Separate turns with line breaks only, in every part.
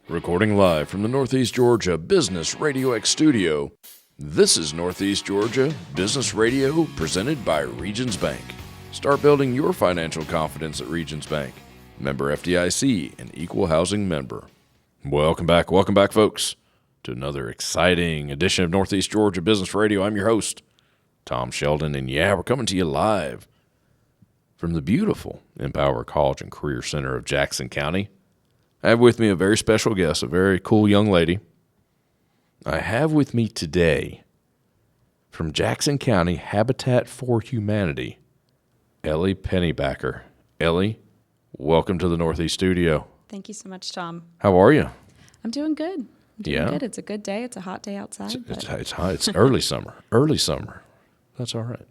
Recording live from the Northeast Georgia Business RadioX studio, this is Northeast Georgia Business Radio presented by Regions Bank. Start building your financial confidence at Regions Bank. Member FDIC, an equal housing member. Welcome back, folks, to another exciting edition of Northeast Georgia Business Radio. I'm your host, Tom Sheldon, and we're coming to you live from the beautiful Empower College and Career Center of Jackson County. I have with me a very special guest, a very cool young lady. I have with me today, from Jackson County Habitat for Humanity, Ellie Pennybacker. Ellie, welcome to the Northeast studio.
Thank you so much, Tom.
How are you?
I'm doing good. Good. It's a good day. It's a hot day outside.
It's hot. It's early summer. Early summer. That's all right.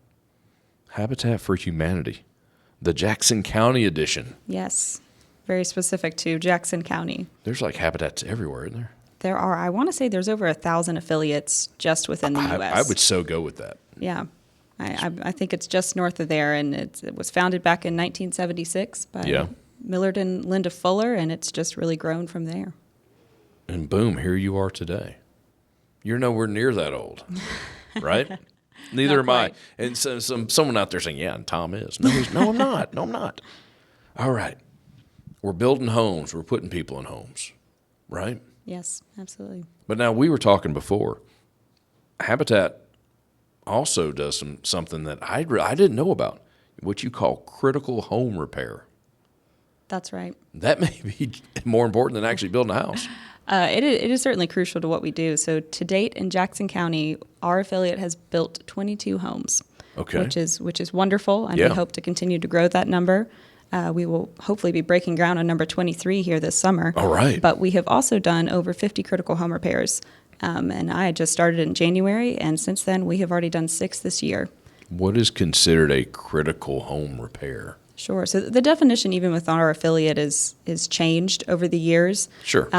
Habitat for Humanity, the Jackson County edition.
Yes. Very specific to Jackson County.
There's like habitats everywhere, isn't there?
There are. I want to say there's over 1,000 affiliates just within the U.S.
I would so go with that.
Yeah. I think it's just north of there, and it was founded back in 1976 by Millard and Linda Fuller, and it's just really grown from there.
And boom, here you are today. You're nowhere near that old, right? Neither am I. And so someone out there saying, yeah, and Tom is. No, I'm not. No, I'm not. All right. We're building homes. We're putting people in homes, right?
Yes, absolutely.
But now we were talking before. Habitat also does something that I didn't know about, what you call critical home repair.
That's right.
That may be more important than actually building a house.
It is certainly crucial to what we do. So to date in Jackson County, our affiliate has built 22 homes, which is wonderful, and we hope to continue to grow that number. We will hopefully be breaking ground on number 23 here this summer.
All right.
But we have also done over 50 critical home repairs. And I had just started in January, and since then we have already done 6 this year. What
is considered a critical home repair?
Sure. So the definition, even with our affiliate, is changed over the years.
Sure.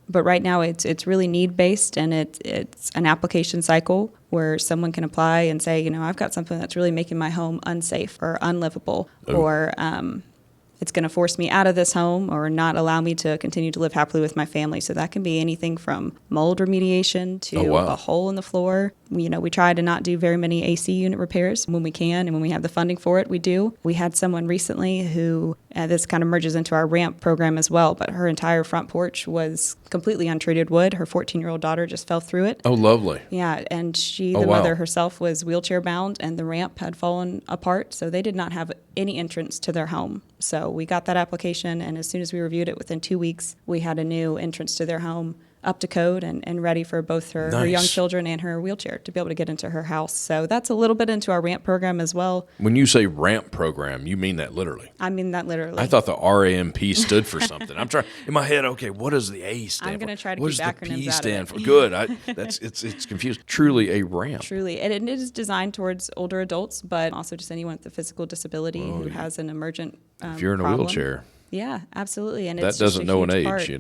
But right now it's really need-based, and it's an application cycle where someone can apply and say, I've got something that's really making my home unsafe or unlivable, or it's going to force me out of this home or not allow me to continue to live happily with my family. So that can be anything from mold remediation to a hole in the floor. We try to not do very many AC unit repairs when we can, and when we have the funding for it, we do. We had someone recently who, this kind of merges into our ramp program as well, but her entire front porch was completely untreated wood. Her 14-year-old daughter just fell through it.
Oh, lovely.
Yeah, and the mother herself was wheelchair bound, and the ramp had fallen apart, so they did not have any entrance to their home. So we got that application, and as soon as we reviewed it, within 2 weeks, we had a new entrance to their home, up to code and ready for both her young children and her wheelchair to be able to get into her house. So that's a little bit into our ramp program as well.
When you say ramp program, you mean that literally?
I mean that literally.
I thought the RAMP stood for something. I'm trying in my head. Okay, what does the A stand for?
I'm going to try to
keep
acronyms out of it.
What does the P stand for? Good. It's confused. Truly a ramp.
Truly, and it is designed towards older adults, but also just anyone with a physical disability who has an emergent
if you're in
problem.
a wheelchair.
Yeah, absolutely. And
that doesn't know an age,
part.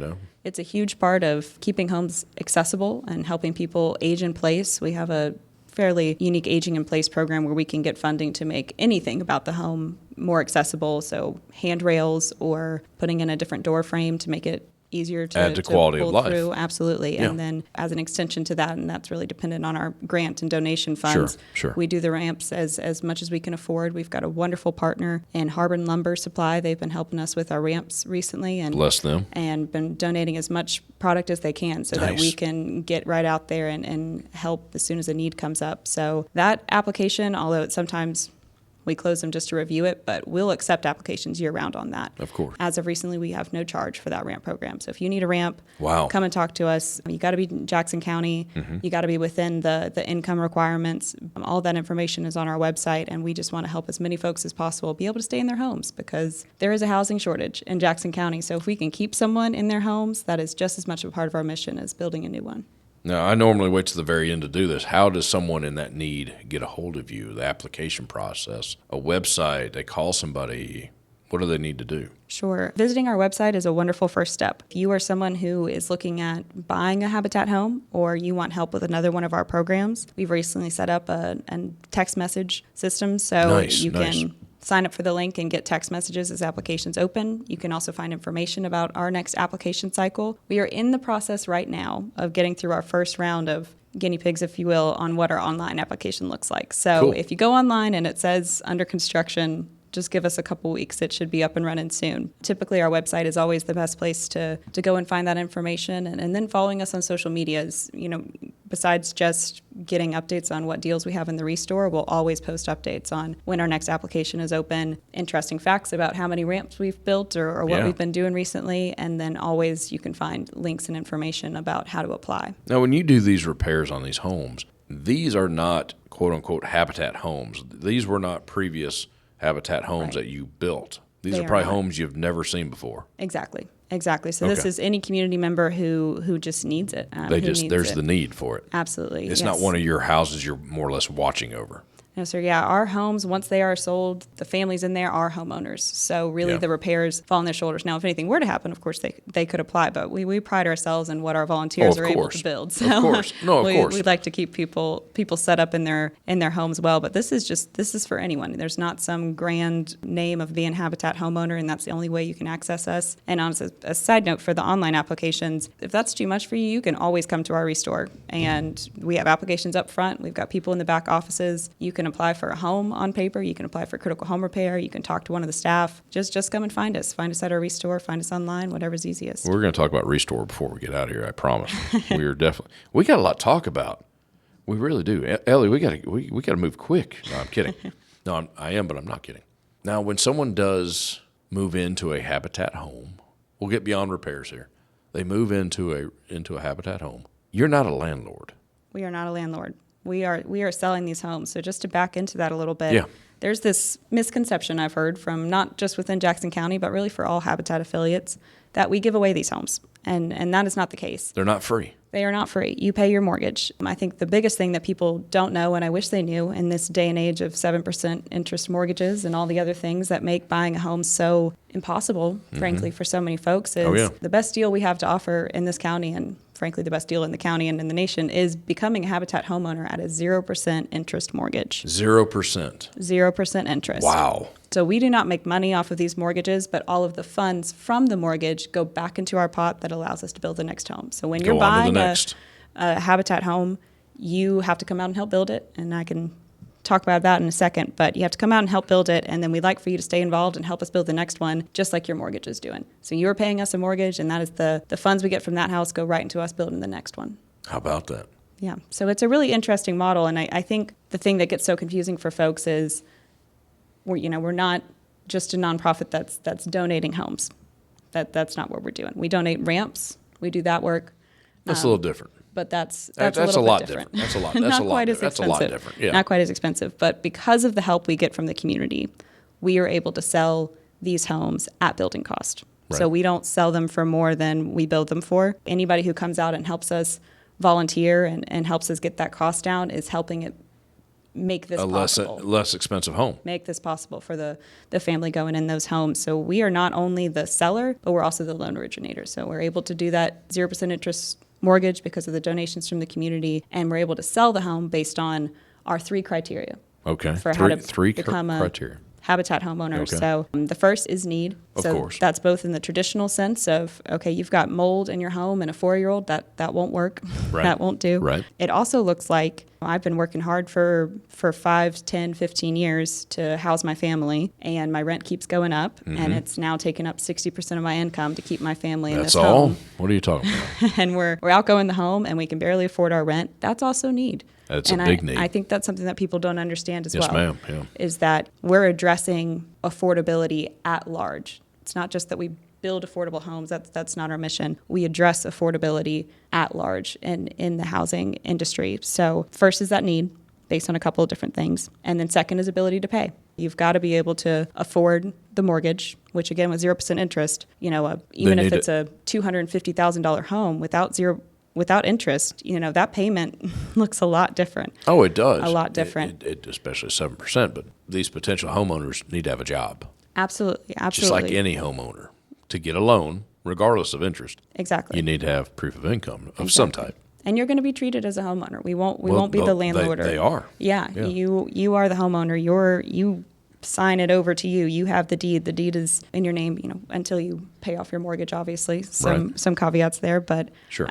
It's a huge part of keeping homes accessible and helping people age in place. We have a fairly unique aging in place program where we can get funding to make anything about the home more accessible. So handrails or putting in a different door frame to make it easier to
add to quality
pull
of life.
Through. Absolutely. And then as an extension to that, and that's really dependent on our grant and donation funds,
sure.
We do the ramps as much as we can afford. We've got a wonderful partner in Harbin Lumber Supply. They've been helping us with our ramps recently. And
bless them.
And been donating as much product as they can so that we can get right out there and help as soon as a need comes up. So that application, although it's sometimes we close them just to review it, but we'll accept applications year-round on that.
Of course.
As of recently, we have no charge for that ramp program. So if you need a ramp,
come
and talk to us. You got to be in Jackson County. Mm-hmm. You got to be within the income requirements. All that information is on our website, and we just want to help as many folks as possible be able to stay in their homes because there is a housing shortage in Jackson County. So if we can keep someone in their homes, that is just as much a part of our mission as building a new one.
Now, I normally wait to the very end to do this. How does someone in that need get a hold of you? The application process, a website, they call somebody. What do they need to do?
Sure. Visiting our website is a wonderful first step. If you are someone who is looking at buying a Habitat home or you want help with another one of our programs, we've recently set up a text message system so you can sign up for the link and get text messages as applications open. You can also find information about our next application cycle. We are in the process right now of getting through our first round of guinea pigs, if you will, on what our online application looks like. So
Cool.
if you go online and it says under construction, just give us a couple weeks. It should be up and running soon. Typically, our website is always the best place to go and find that information. And then following us on social media is, besides just getting updates on what deals we have in the Restore, we'll always post updates on when our next application is open, interesting facts about how many ramps we've built or what we've been doing recently. And then always you can find links and information about how to apply.
Now, when you do these repairs on these homes, these are not quote-unquote habitat homes. These were not previous habitat homes that you built. These are probably homes you've never seen before.
Exactly. So this is any community member who just needs it.
There's the need for it.
Absolutely.
It's not one of your houses you're more or less watching over.
No, sir. Yeah, our homes, once they are sold, the families in there are homeowners. So really the repairs fall on their shoulders. Now, if anything were to happen, of course, they could apply. But we pride ourselves in what our volunteers are able to build. So
of course. No, of course.
We'd like to keep people set up in their homes well. But this is for anyone. There's not some grand name of being Habitat homeowner, and that's the only way you can access us. And as a side note for the online applications, if that's too much for you, you can always come to our Restore. And we have applications up front. We've got people in the back offices. You can apply for a home on paper. You can apply for critical home repair. You can talk to one of the staff. Just come and find us. Find us at our Restore. Find us online, whatever's easiest.
We're going to talk about Restore before we get out of here, I promise. We got a lot to talk about. We really do. Ellie, we got to move quick. No, I'm kidding. No, I am, but I'm not kidding. Now, when someone does move into a Habitat home, we'll get beyond repairs here. They move into a Habitat home. You're not a landlord.
We are not a landlord. We are selling these homes. So just to back into that a little bit, there's this misconception I've heard from not just within Jackson County, but really for all Habitat affiliates, that we give away these homes. And that is not the case.
They're not free.
They are not free. You pay your mortgage. I think the biggest thing that people don't know, and I wish they knew in this day and age of 7% interest mortgages and all the other things that make buying a home so impossible, frankly, for so many folks, is the best deal we have to offer in this county, and frankly, the best deal in the county and in the nation, is becoming a Habitat homeowner at a 0% interest mortgage.
0%.
0% interest.
Wow.
So we do not make money off of these mortgages, but all of the funds from the mortgage go back into our pot that allows us to build the next home. So when you're buying a Habitat home, you have to come out and help build it, and I can talk about that in a second, but you have to come out and help build it, and then we'd like for you to stay involved and help us build the next one, just like your mortgage is doing. So you're paying us a mortgage, and that is the funds we get from that house go right into us building the next one.
How about that?
Yeah, so it's a really interesting model, and I think the thing that gets so confusing for folks is we're not just a nonprofit that's donating homes. That's not what we're doing. We donate ramps. We do that work.
That's a little different.
But that's
a lot different. That's a lot. That's
not quite as expensive.
That's a lot different. Yeah.
Not quite as expensive, but because of the help we get from the community, we are able to sell these homes at building cost. Right. So we don't sell them for more than we build them for. Anybody who comes out and helps us volunteer and helps us get that cost down is helping it make this possible.
Less expensive home.
Make this possible for the family going in those homes. So we are not only the seller, but we're also the loan originator. So we're able to do that 0% interest mortgage because of the donations from the community, and we're able to sell the home based on our 3 criteria.
Okay.
For how to
three
become
criteria.
Habitat homeowner.
Okay.
So the first is need.
Of course.
That's both in the traditional sense of, okay, you've got mold in your home and a 4-year-old, that won't work.
Right.
That won't do.
Right.
It also looks like I've been working hard for 5, 10, 15 years to house my family, and my rent keeps going up, and it's now taking up 60% of my income to keep my family in this home.
That's all? What are you talking about?
And we're outgoing the home, and we can barely afford our rent. That's also need.
That's a big need.
I think that's something that people don't understand as well.
Yes, ma'am. Yeah.
Is that we're addressing affordability at large. It's not just that we build affordable homes. That's not our mission. We address affordability at large in the housing industry. So first is that need based on a couple of different things. And then second is ability to pay. You've got to be able to afford the mortgage, which again with 0% interest, even if it's a $250,000 home without interest, that payment looks a lot different.
Oh, it does.
A lot different.
It especially 7%, but these potential homeowners need to have a job.
Absolutely.
Just like any homeowner. To get a loan, regardless of interest,
exactly,
you need to have proof of income of some type.
And you're going to be treated as a homeowner. We won't be the landlord.
They are.
Yeah. You are the homeowner. You sign it over to you. You have the deed. The deed is in your name, until you pay off your mortgage, obviously. Some caveats there, but
sure.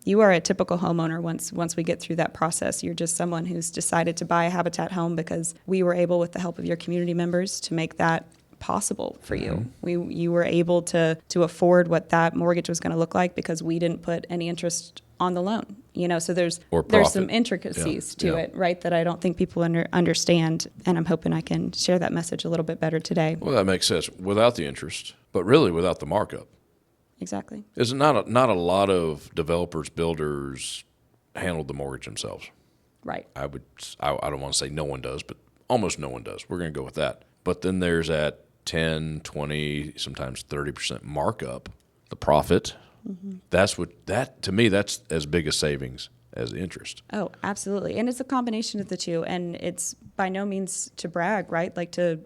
You are a typical homeowner once we get through that process. You're just someone who's decided to buy a Habitat home because we were able, with the help of your community members, to make that possible for you. You were able to afford what that mortgage was going to look like because we didn't put any interest on the loan. So there's some intricacies to it, right, that I don't think people understand, and I'm hoping I can share that message a little bit better today.
Well, that makes sense. Without the interest, but really without the markup.
Exactly.
Is it not a lot of developers, builders handle the mortgage themselves?
Right.
I don't want to say no one does, but almost no one does. We're going to go with that. But then there's that 10, 20, sometimes 30% markup, the profit. Mm-hmm. To me, that's as big a savings as the interest.
Oh, absolutely. And it's a combination of the two. And it's by no means to brag, right? Like to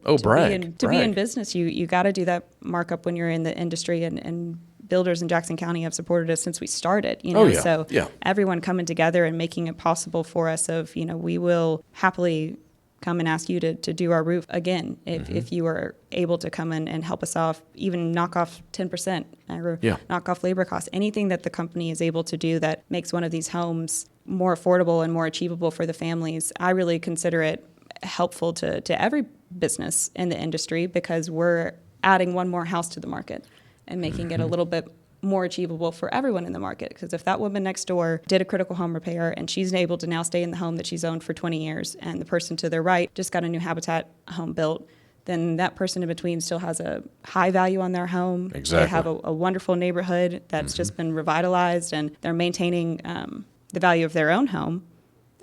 be in business, you got to do that markup when you're in the industry, and builders in Jackson County have supported us since we started, So everyone coming together and making it possible for us we will happily come and ask you to do our roof again if you are able to come in and help us off, even knock off 10% or knock off labor costs, anything that the company is able to do that makes one of these homes more affordable and more achievable for the families. I really consider it helpful to every business in the industry because we're adding one more house to the market and making it a little bit more achievable for everyone in the market. Because if that woman next door did a critical home repair and she's able to now stay in the home that she's owned for 20 years, and the person to their right just got a new Habitat home built, then that person in between still has a high value on their home.
Exactly.
They have a wonderful neighborhood that's just been revitalized, and they're maintaining the value of their own home.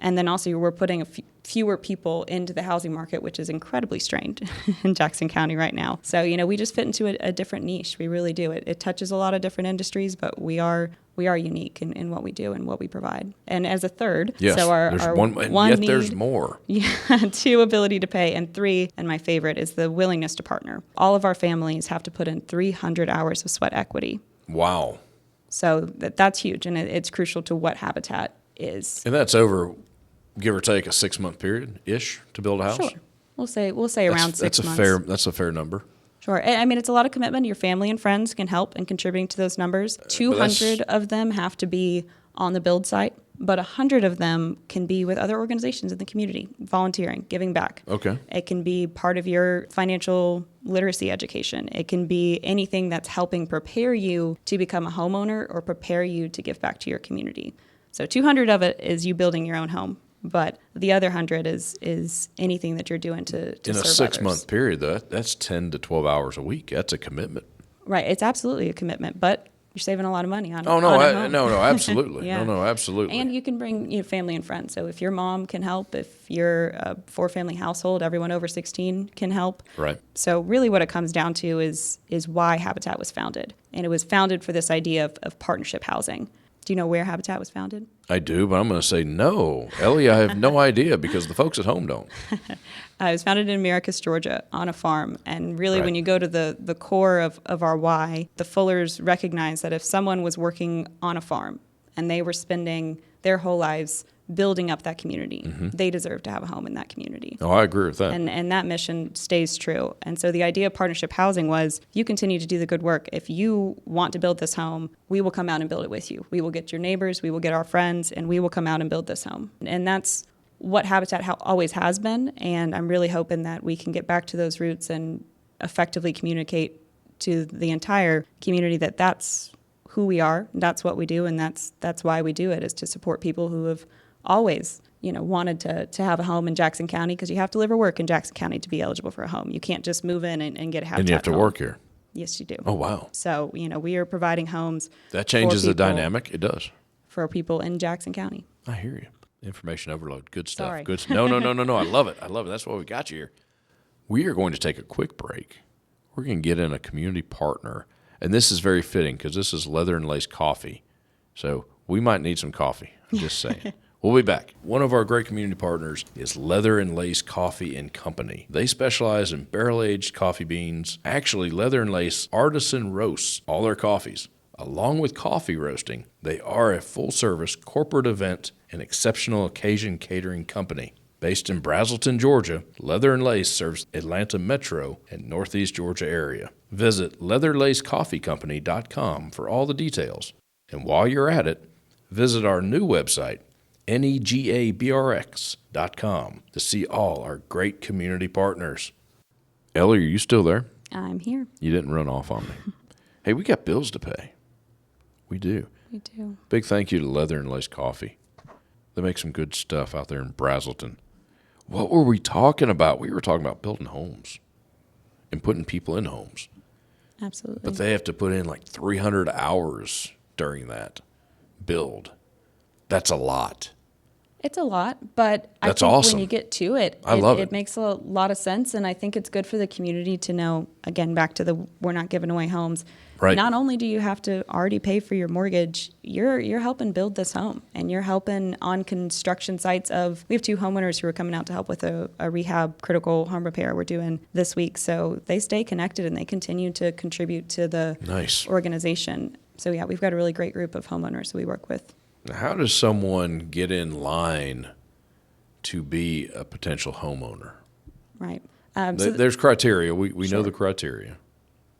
And then also we're putting fewer people into the housing market, which is incredibly strained in Jackson County right now. So, we just fit into a different niche. We really do. It touches a lot of different industries, but we are unique in what we do and what we provide. And as a third, so
there's one need, there's more.
Yeah, 2, ability to pay, and 3, and my favorite, is the willingness to partner. All of our families have to put in 300 hours of sweat equity.
Wow.
So that's huge, and it's crucial to what Habitat is.
And that's over, give or take, a 6-month period-ish to build a house?
Sure. We'll say around 6 months.
That's a fair number.
Sure. I mean, it's a lot of commitment. Your family and friends can help in contributing to those numbers. 200 of them have to be on the build site, but 100 of them can be with other organizations in the community, volunteering, giving back.
Okay.
It can be part of your financial literacy education. It can be anything that's helping prepare you to become a homeowner or prepare you to give back to your community. So 200 of it is you building your own home, but the other 100 is anything that you're doing to
in
serve
a 6-month
others.
period, though, that's 10 to 12 hours a week. That's a commitment.
Right. It's absolutely a commitment, but you're saving a lot of money on
no, absolutely.
Yeah.
No, absolutely.
And you can bring family and friends. So if your mom can help, if you're a 4-family household, everyone over 16 can help.
Right.
So really what it comes down to is why Habitat was founded. And it was founded for this idea of partnership housing. Do you know where Habitat was founded?
I do, but I'm going to say no. Ellie, I have no idea because the folks at home don't.
It was founded in Maracus, Georgia, on a farm. And really, when you go to the core of our why, the Fullers recognized that if someone was working on a farm and they were spending their whole lives building up that community, they deserve to have a home in that community.
Oh, I agree with that.
And that mission stays true. And so the idea of partnership housing was, you continue to do the good work. If you want to build this home, we will come out and build it with you. We will get your neighbors, we will get our friends, and we will come out and build this home. And that's what Habitat always has been. And I'm really hoping that we can get back to those roots and effectively communicate to the entire community that that's who we are, that's what we do, and that's why we do it, is to support people who have always, wanted to have a home in Jackson County, because you have to live or work in Jackson County to be eligible for a home. You can't just move in and get a Habitat
And you have to
home.
work here.
Yes, you do.
Oh, wow.
So, we are providing homes.
That changes the dynamic. It does.
For people in Jackson County.
I hear you. Information overload. Good stuff.
Sorry.
Good. No. I love it. That's why we got you here. We are going to take a quick break. We're going to get in a community partner. And this is very fitting because this is Leather and Lace Coffee. So we might need some coffee. I'm just saying. We'll be back. One of our great community partners is Leather and Lace Coffee and Company. They specialize in barrel-aged coffee beans. Actually, Leather and Lace artisan roasts all their coffees. Along with coffee roasting, they are a full-service corporate event and exceptional occasion catering company. Based in Brazelton, Georgia, Leather and Lace serves Atlanta Metro and Northeast Georgia area. Visit leatherlacecoffeecompany.com for all the details. And while you're at it, visit our new website, negabrx.com, to see all our great community partners. Ellie, are you still there?
I'm here.
You didn't run off on me. Hey, we got bills to pay. We do.
We do.
Big thank you to Leather and Lace Coffee. They make some good stuff out there in Brazelton. What were we talking about? We were talking about building homes and putting people in homes.
Absolutely.
But they have to put in like 300 hours during that build. That's a lot.
It's a lot, but I
That's
think
awesome.
when you get to it,
I love
it makes a lot of sense, and I think it's good for the community to know, again, back to the we're not giving away homes.
Right.
Not only do you have to already pay for your mortgage, you're helping build this home, and you're helping on construction sites of, we have 2 homeowners who are coming out to help with a rehab critical home repair we're doing this week, so they stay connected and they continue to contribute to the
Nice.
organization. So yeah, we've got a really great group of homeowners that we work with.
Now, how does someone get in line to be a potential homeowner?
Right.
There's criteria. We know
Sure.
the criteria.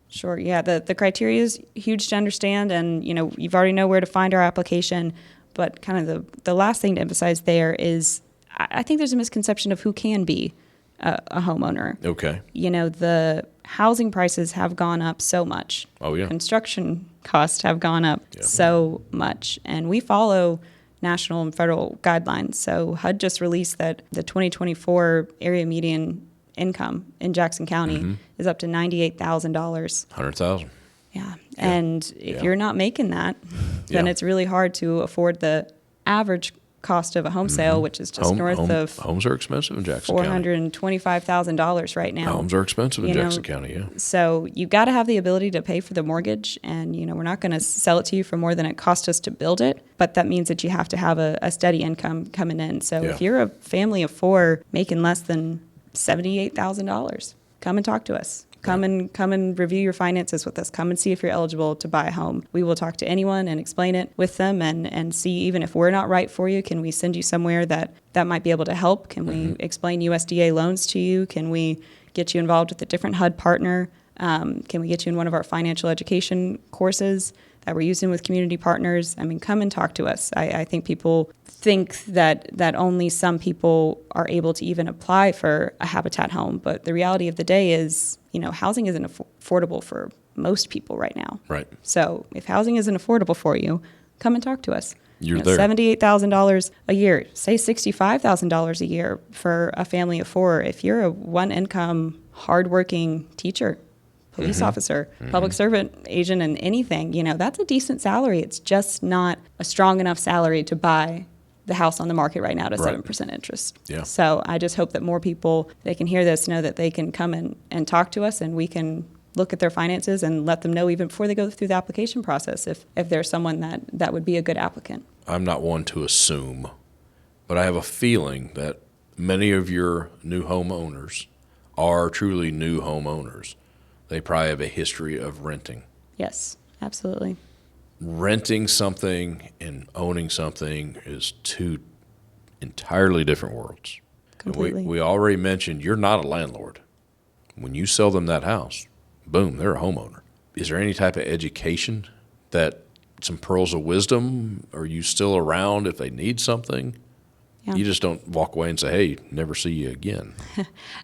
Sure. Yeah. The criteria is huge to understand, and you've already know where to find our application. But kind of the last thing to emphasize there is, I think there's a misconception of who can be a homeowner.
Okay.
The housing prices have gone up so much.
Oh, yeah.
Construction costs have gone up
Yeah.
so much, and we follow national and federal guidelines. So HUD just released that the 2024 area median income in Jackson County is up to $98,000.
100,000.
Yeah. And if
Yeah.
you're not making that, then
Yeah.
it's really hard to afford the average cost of a home sale, which is just north of
Homes are expensive in Jackson County.
$425,000 right now.
Homes are expensive in
You know,
Jackson County, yeah.
So you got to have the ability to pay for the mortgage, and we're not going to sell it to you for more than it cost us to build it, but that means that you have to have a steady income coming in. So
Yeah.
if you're a family of 4 making less than $78,000, come and talk to us. Come and review your finances with us. Come and see if you're eligible to buy a home. We will talk to anyone and explain it with them and see, even if we're not right for you, can we send you somewhere that might be able to help? Can we explain USDA loans to you? Can we get you involved with a different HUD partner? Can we get you in one of our financial education courses that we're using with community partners? I mean, come and talk to us. I think people think that only some people are able to even apply for a Habitat home, but the reality of the day is, housing isn't affordable for most people right now.
Right.
So if housing isn't affordable for you, come and talk to us.
You're there.
$78,000 a year, say $65,000 a year for a family of 4. If you're a one-income, hardworking teacher, police officer, public servant, agent, and anything, that's a decent salary. It's just not a strong enough salary to buy the house on the market right now at a 7% interest.
Yeah.
So I just hope that more people, they can hear this, know that they can come in and talk to us, and we can look at their finances and let them know even before they go through the application process if there's someone that would be a good applicant.
I'm not one to assume, but I have a feeling that many of your new homeowners are truly new homeowners. They probably have a history of renting.
Yes, absolutely.
Renting something and owning something is 2 entirely different worlds.
Completely.
And we already mentioned you're not a landlord. When you sell them that house, boom, they're a homeowner. Is there any type of education, that some pearls of wisdom? Are you still around if they need something?
Yeah.
You just don't walk away and say, hey, never see you again.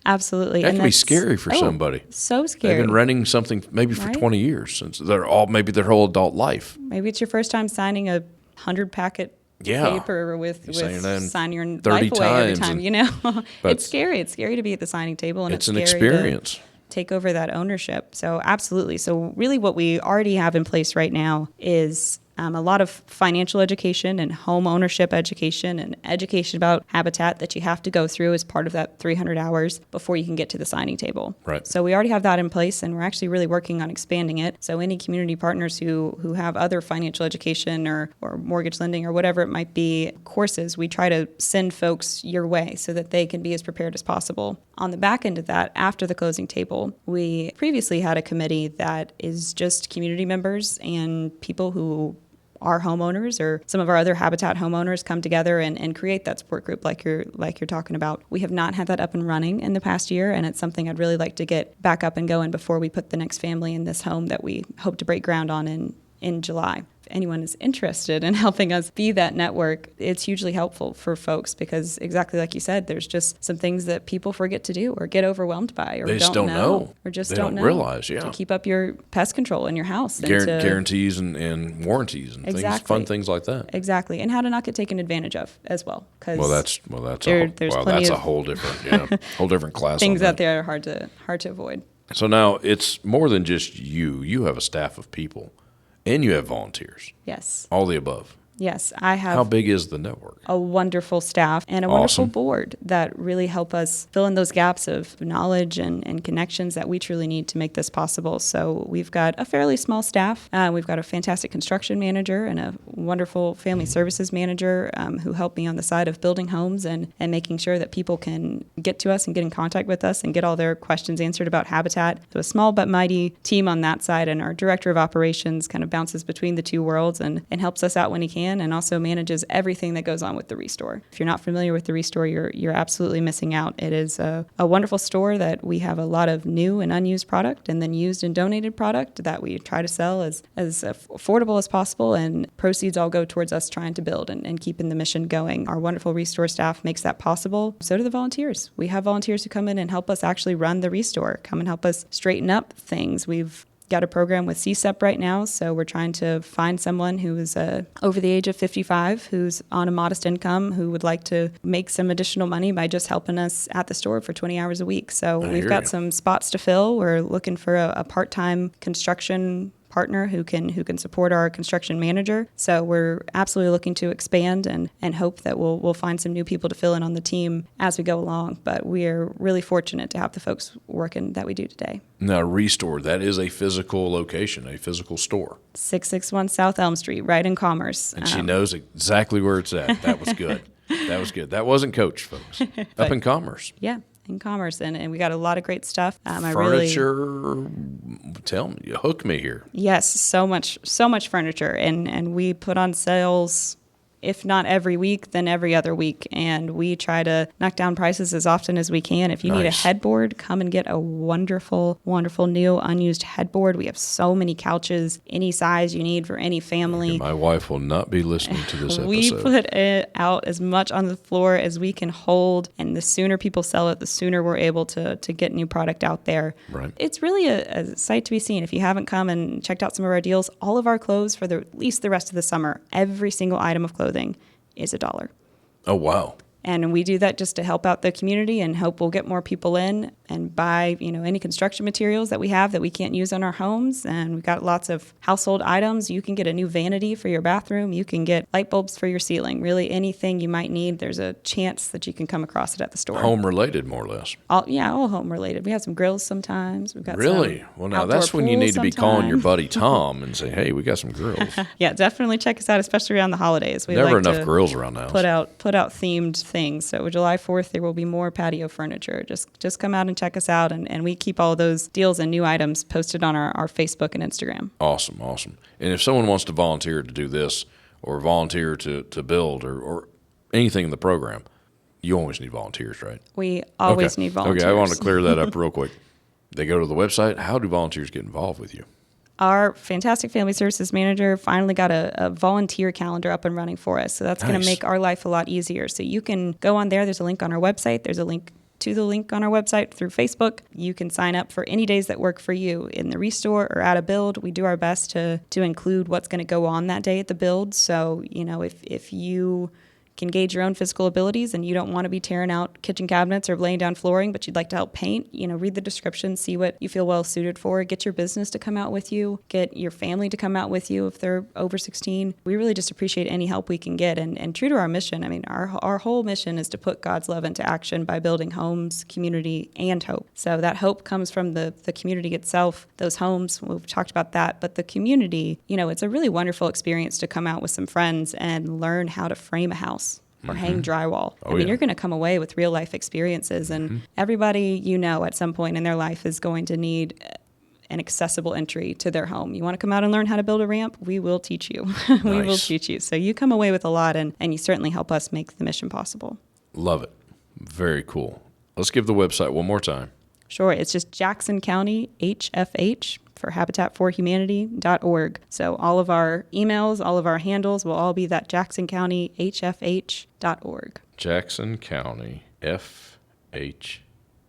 Absolutely.
That
And
can be
that's-
scary for somebody.
So scary.
They've been renting something maybe for
Right.
20 years, since maybe their whole adult life.
Maybe it's your first time signing a 100-packet
Yeah.
paper with
You're saying that
signing your
30
life away every
times
time,
but
It's scary. It's scary to be at the signing table, and
It's
it's
an
scary
experience.
to take over that ownership. So absolutely. So really what we already have in place right now is a lot of financial education and home ownership education and education about Habitat that you have to go through as part of that 300 hours before you can get to the signing table.
Right.
So we already have that in place, and we're actually really working on expanding it. So any community partners who have other financial education or mortgage lending or whatever it might be courses, we try to send folks your way so that they can be as prepared as possible. On the back end of that, after the closing table, we previously had a committee that is just community members and people who our homeowners or some of our other Habitat homeowners come together and create that support group like you're talking about. We have not had that up and running in the past year, and it's something I'd really like to get back up and going before we put the next family in this home that we hope to break ground on in July. If anyone is interested in helping us be that network, it's hugely helpful for folks because exactly like you said, there's just some things that people forget to do or get overwhelmed by or
they just don't know.
Or just
they
don't know.
Realize, yeah.
To keep up your pest control in your house.
Guarantees and warranties and things, fun things like that.
Exactly. And how to not get taken advantage of as well.
That's a whole different whole different class.
Things out there are hard to avoid.
So now it's more than just you. You have a staff of people. And you have volunteers.
Yes.
All the above.
Yes, I have.
How big is the network?
A wonderful staff and a wonderful board that really help us fill in those gaps of knowledge and connections that we truly need to make this possible. So we've got a fairly small staff. We've got a fantastic construction manager and a wonderful family services manager who help me on the side of building homes and making sure that people can get to us and get in contact with us and get all their questions answered about Habitat. So a small but mighty team on that side, and our director of operations kind of bounces between the two worlds and helps us out when he can. And also manages everything that goes on with the Restore. If you're not familiar with the Restore, you're absolutely missing out. It is a wonderful store that we have a lot of new and unused product and then used and donated product that we try to sell as affordable as possible, and proceeds all go towards us trying to build and keeping the mission going. Our wonderful Restore staff makes that possible. So do the volunteers. We have volunteers who come in and help us actually run the Restore, come and help us straighten up things. We've got a program with CSEP right now, so we're trying to find someone who is over the age of 55, who's on a modest income, who would like to make some additional money by just helping us at the store for 20 hours a week. So we've got some spots to fill. We're looking for a part-time construction partner who can support our construction manager. So we're absolutely looking to expand and hope that we'll find some new people to fill in on the team as we go along. But we're really fortunate to have the folks working that we do today.
Now, Restore, that is a physical location, a physical store.
661 South Elm Street, right in Commerce.
And she knows exactly where it's at. That was good. That was good. That wasn't Coach, folks. Up in Commerce.
Yeah. In Commerce, and we got a lot of great stuff.
Furniture, tell me, hook me here.
Yes, so much furniture, and we put on sales, if not every week, then every other week, and we try to knock down prices as often as we can. If you need a headboard, come and get a wonderful, wonderful new unused headboard. We have so many couches, any size you need for any family.
Okay, my wife will not be listening to this episode.
We put it out as much on the floor as we can hold, and the sooner people sell it, the sooner we're able to get new product out there.
Right.
It's really a sight to be seen. If you haven't come and checked out some of our deals, all of our clothes for at least the rest of the summer, every single item of clothing is $1.
Oh, wow.
And we do that just to help out the community and hope we'll get more people in and buy, any construction materials that we have that we can't use in our homes. And we've got lots of household items. You can get a new vanity for your bathroom. You can get light bulbs for your ceiling. Really anything you might need, there's a chance that you can come across it at the store.
Home related, more or less.
All home related. We have some grills sometimes. We've got
really? Well, now that's when you need to be calling your buddy Tom and say, hey, we got some grills.
Yeah, definitely check us out, especially around the holidays. We
Never enough grills around the house.
Put out themed things. So July 4th, there will be more patio furniture. Just come out and check us out, and we keep all those deals and new items posted on our Facebook and Instagram.
Awesome. And if someone wants to volunteer to do this or volunteer to build or anything in the program, you always need volunteers, right?
We always need volunteers.
Okay, I want to clear that up real quick. They go to the website. How do volunteers get involved with you?
Our fantastic family services manager finally got a volunteer calendar up and running for us. So that's going to make our life a lot easier. So you can go on there. There's a link on our website. There's a link to the link on our website through Facebook. You can sign up for any days that work for you in the Restore or at a build. We do our best to include what's going to go on that day at the build. So, if you can gauge your own physical abilities and you don't want to be tearing out kitchen cabinets or laying down flooring, but you'd like to help paint, read the description, see what you feel well suited for, get your business to come out with you, get your family to come out with you if they're over 16. We really just appreciate any help we can get. And true to our mission, our whole mission is to put God's love into action by building homes, community, and hope. So that hope comes from the community itself, those homes, we've talked about that, but the community, it's a really wonderful experience to come out with some friends and learn how to frame a house or hang drywall. You're going to come away with real life experiences, and everybody at some point in their life is going to need an accessible entry to their home. You want to come out and learn how to build a ramp? We will teach you. We will teach you. So you come away with a lot, and you certainly help us make the mission possible.
Love it. Very cool. Let's give the website one more time.
Sure. It's just Jackson County HFH for habitatforhumanity.org. So all of our emails, all of our handles will all be that Jackson County HFH.org.
Jackson County HFH.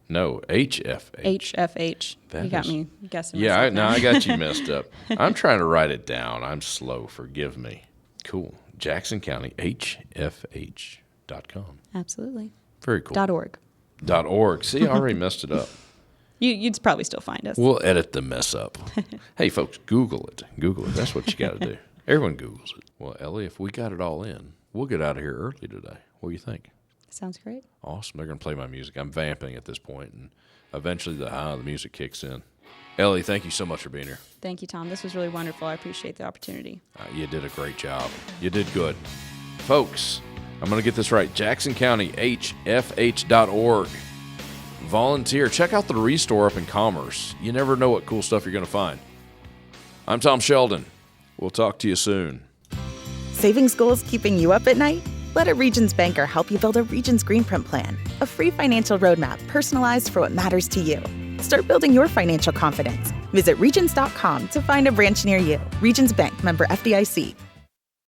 HFH.
You got me guessing.
Yeah, I got you messed up. I'm trying to write it down. I'm slow. Forgive me. Cool. Jackson County HFH.com.
Absolutely.
Very cool.
.org.
.org. See, I already messed it up.
You'd probably still find us.
We'll edit the mess up. Hey, folks, Google it. Google it. That's what you got to do. Everyone Googles it. Well, Ellie, if we got it all in, we'll get out of here early today. What do you think?
Sounds great.
Awesome. They're going to play my music. I'm vamping at this point, and eventually the music kicks in. Ellie, thank you so much for being here.
Thank you, Tom. This was really wonderful. I appreciate the opportunity.
You did a great job. You did good. Folks, I'm going to get this right. Jackson County HFH.org. Volunteer. Check out the Restore up in Commerce. You never know what cool stuff you're going to find. I'm Tom Sheldon. We'll talk to you soon.
Savings goals keeping you up at night? Let a Regions banker help you build a Regions Greenprint plan, a free financial roadmap personalized for what matters to you. Start building your financial confidence. Visit Regions.com to find a branch near you. Regions Bank, member FDIC.